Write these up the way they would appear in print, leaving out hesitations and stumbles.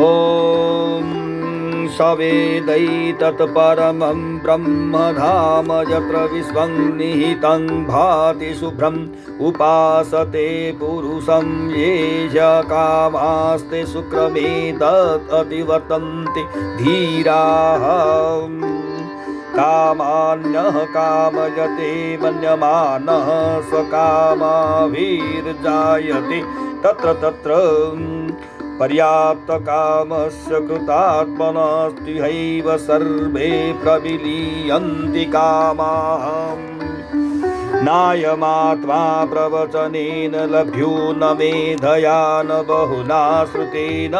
ॐ सवेदैतत् परमं ब्रह्मधाम यत्र विश्वं निहितं भाति शुभ्रम् उपासते पुरुषं ये च कामास्ते सुक्रमेतत् अतिवर्तन्ते धीराः कामान्यः कामयते मन्यमानः स्वकामाभिर्जायते तत्र तत्र पर्याप्तकामस्य कृतात्मनस्ति हैव सर्वे प्रविलीयन्ति कामाः नायमात्मा प्रवचनेन लभ्यो न मेधया न बहुना श्रुतेन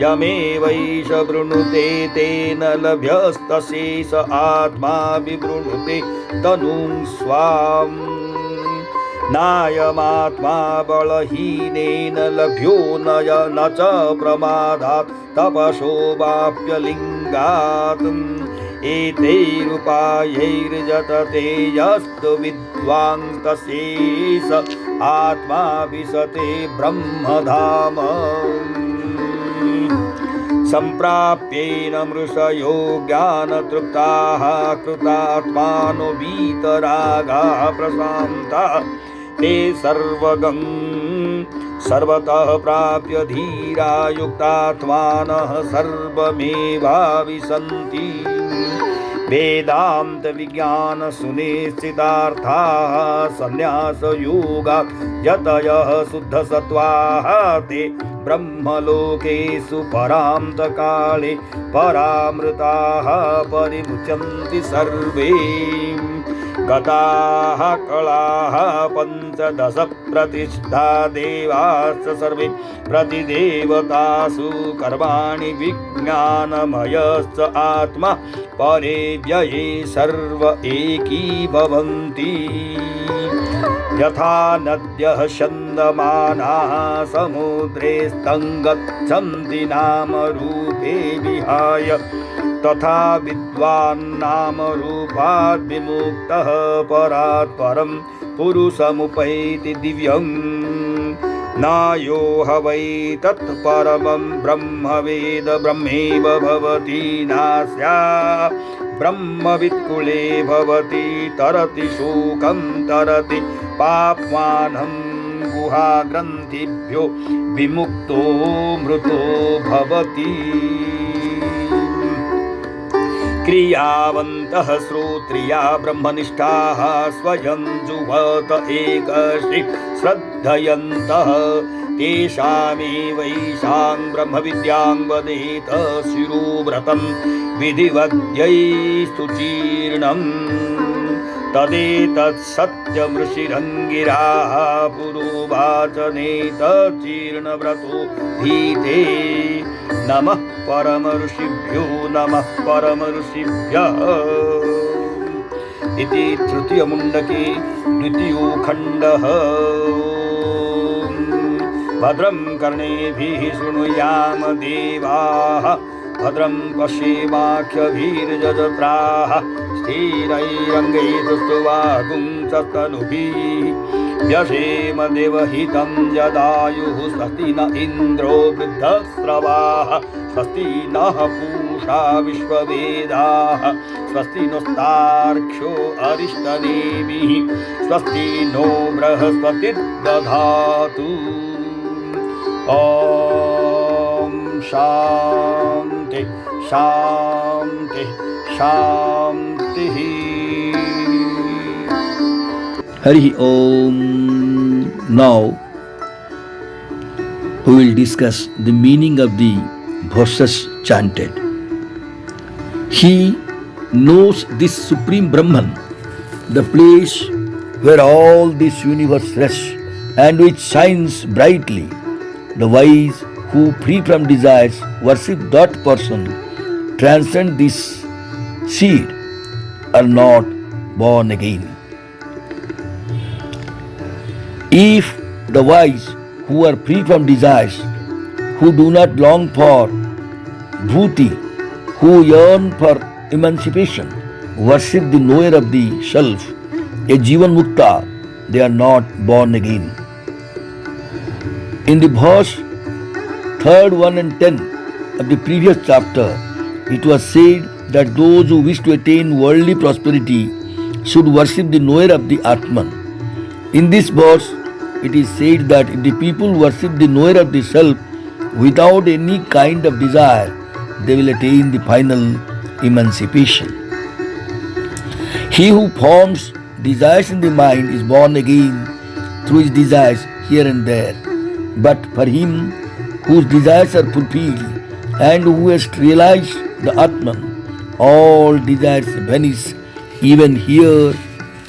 यमेवैष वृणुते तेन लभ्यस्तशेष आत्मा विवृणुते तनुं स्वाम् नायमात्मा बलहीनेन लभ्यो न च प्रमादात् तपसोवाप्यलिङ्गात् एतैरुपायैर्यतते यस्तु विद्वान् तस्यैष आत्मा विशते ब्रह्मधाम सम्प्राप्येन मृषयो ज्ञानतृप्ताः कृतात्मानो वीतरागाः प्रशान्ताः ते सर्वतः प्राप्य धीरा युक्तात्मानः सर्वमेवाविशन्ति वेदान्त विज्ञान सुनिश्चितार्थाः संन्यासयोगात् यतयः शुद्धसत्त्वाः ते ब्रह्मलोकेषु परान्तकाले परामृताः परिमुच्यन्ति सर्वे गताः कलाः पञ्चदश प्रतिष्ठा देवाश्च सर्वे प्रतिदेवतासु कर्माणि विज्ञानमयश्च आत्मा परे व्यये सर्व एकीभवन्ति यथा नद्यः छन्दमानाः समुद्रे स्तङ्गच्छन्ति नामरूपे विहाय तथा विद्वान् नामरूपाद् विमुक्तः परात् परं पुरुषमुपैति दिव्यम् नायो ह वै तत् परमं ब्रह्म वेद ब्रह्मैव भवति नास्या ब्रह्मवित्कुले भवति तरति शोकं तरति पाप्मानं गुहाग्रन्थिभ्यो विमुक्तो मृतो भवति क्रियावन्तः श्रोत्रिया ब्रह्मनिष्ठाः स्वयं जुहत एकश्री श्रद्धयन्तः तेषामेवैषां ब्रह्मविद्यां वदेत शिरोव्रतं विधिवद्यैस्तुचीर्णम् तदेतत् सत्यमृषिरङ्गिराः पुरोवाचनेतचीर्णव्रतो धीते नमः परमऋषिभ्यो नमः परमऋषिभ्यः इति तृतीयमुण्डके द्वितीयो खण्डः भद्रं कर्णेभिः शृणुयाम देवाः भद्रं पश्येमाख्यभिर्यजत्राः स्थिरैरङ्गैस्तुवागुंसस्तनुभिः व्यशेम देवहितं यदायुः स्वस्ति न इन्द्रो वृद्धस्रवाः स्वस्ति नः पूषा विश्ववेदाः स्वस्ति नस्तार्क्ष्यो अरिष्टनेमिः स्वस्ति नो बृहस्पतिर्दधातु ॐ शान्ति शान्ति शान्तिः Hari Om. Now we will discuss the meaning of the verses chanted. He knows this Supreme Brahman, the place where all this universe rests and which shines brightly. The wise who, free from desires, worship that person, transcend this seed, are not born again. If the wise who are free from desires, who do not long for bhuti, who yearn for emancipation, worship the knower of the self, a Jivan Mukta, they are not born again. In the verse 3, 1 and 10, of the previous chapter, it was said that those who wish to attain worldly prosperity should worship the knower of the Atman. In this verse, it is said that if the people worship the knower of the self without any kind of desire, they will attain the final emancipation. He who forms desires in the mind is born again through his desires here and there. But for him whose desires are fulfilled and who has realized the Atman, all desires vanish even here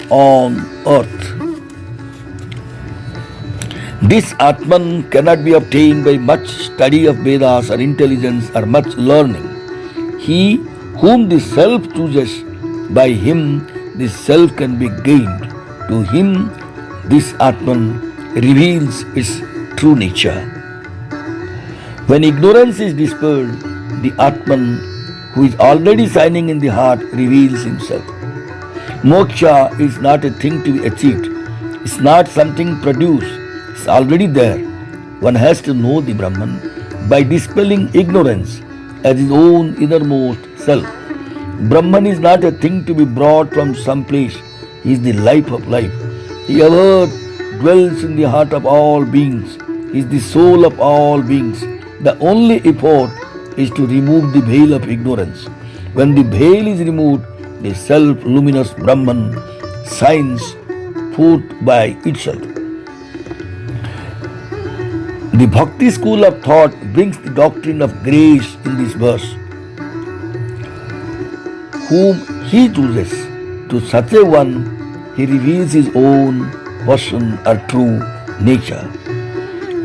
on earth. This Atman cannot be obtained by much study of Vedas or intelligence or much learning. He whom the self chooses, by him the self can be gained. To him this Atman reveals its true nature. When ignorance is dispelled, the Atman who is already shining in the heart reveals himself. Moksha is not a thing to be achieved. It's not something produced. It's already there. One has to know the Brahman by dispelling ignorance as his own innermost self. Brahman is not a thing to be brought from some place. He is the life of life. He ever dwells in the heart of all beings. He is the soul of all beings. The only effort is to remove the veil of ignorance. When the veil is removed, the self-luminous Brahman shines forth by itself. The Bhakti school of thought brings the doctrine of grace in this verse. Whom he chooses, to such a one he reveals his own person or true nature.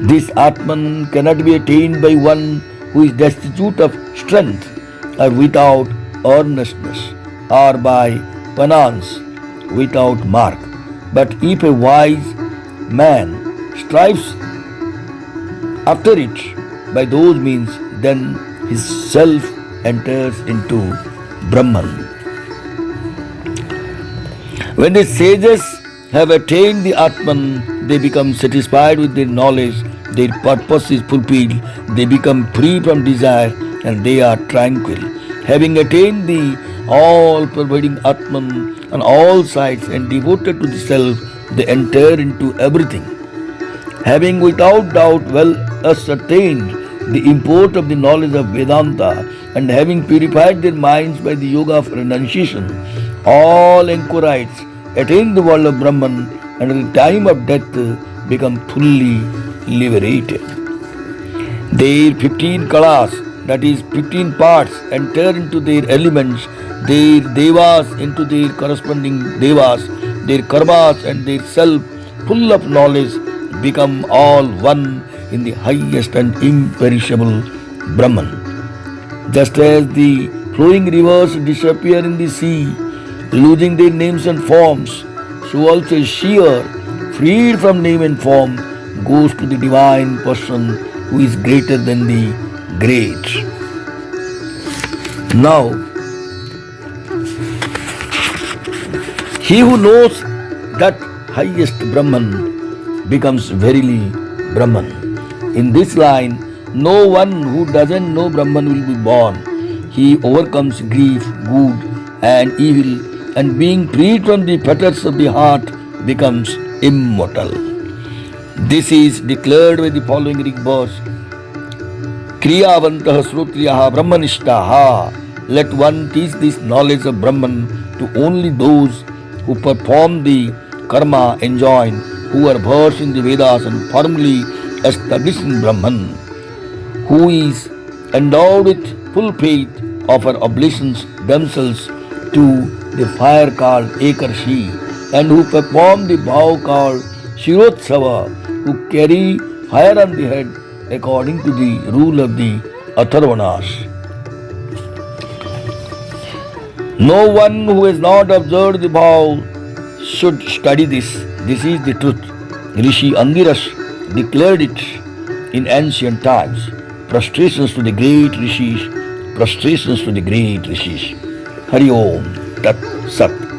This Atman cannot be attained by one who is destitute of strength or without earnestness or by penance without mark. But if a wise man strives after it by those means, then his self enters into Brahman. When the sages have attained the Atman, they become satisfied with their knowledge, their purpose is fulfilled, they become free from desire and they are tranquil. Having attained the all-pervading Atman on all sides and devoted to the self, they enter into everything. Having without doubt well ascertained the import of the knowledge of Vedanta and having purified their minds by the yoga of renunciation, all anchorites attain the world of Brahman and at the time of death become fully liberated. Their 15 kalas, that is 15 parts, enter into their elements, their devas into their corresponding devas, their karmas and their self, full of knowledge, become all one in the highest and imperishable Brahman. Just as the flowing rivers disappear in the sea, losing their names and forms, so also a seer, freed from name and form, goes to the divine person who is greater than the great. Now, he who knows that highest Brahman becomes verily Brahman. In this line, no one who doesn't know Brahman will be born. He overcomes grief, good and evil, and being freed from the fetters of the heart becomes immortal. This is declared by the following Greek verse: Kriyavantah Srutriyaha Brahmanishtaha. Let one teach this knowledge of Brahman to only those who perform the karma enjoined, who are versed in the Vedas and firmly established in Brahman, who is endowed with full faith, offer oblations themselves to the fire called Ekarshi, and who perform the vow called Shirotsava, who carry fire on the head according to the rule of the Atharvanas. No one who has not observed the vow should study this. This is the truth. Rishi Angiras declared it in ancient times. Prostrations to the great rishis, prostrations to the great rishis. Hari Om Tat Sat.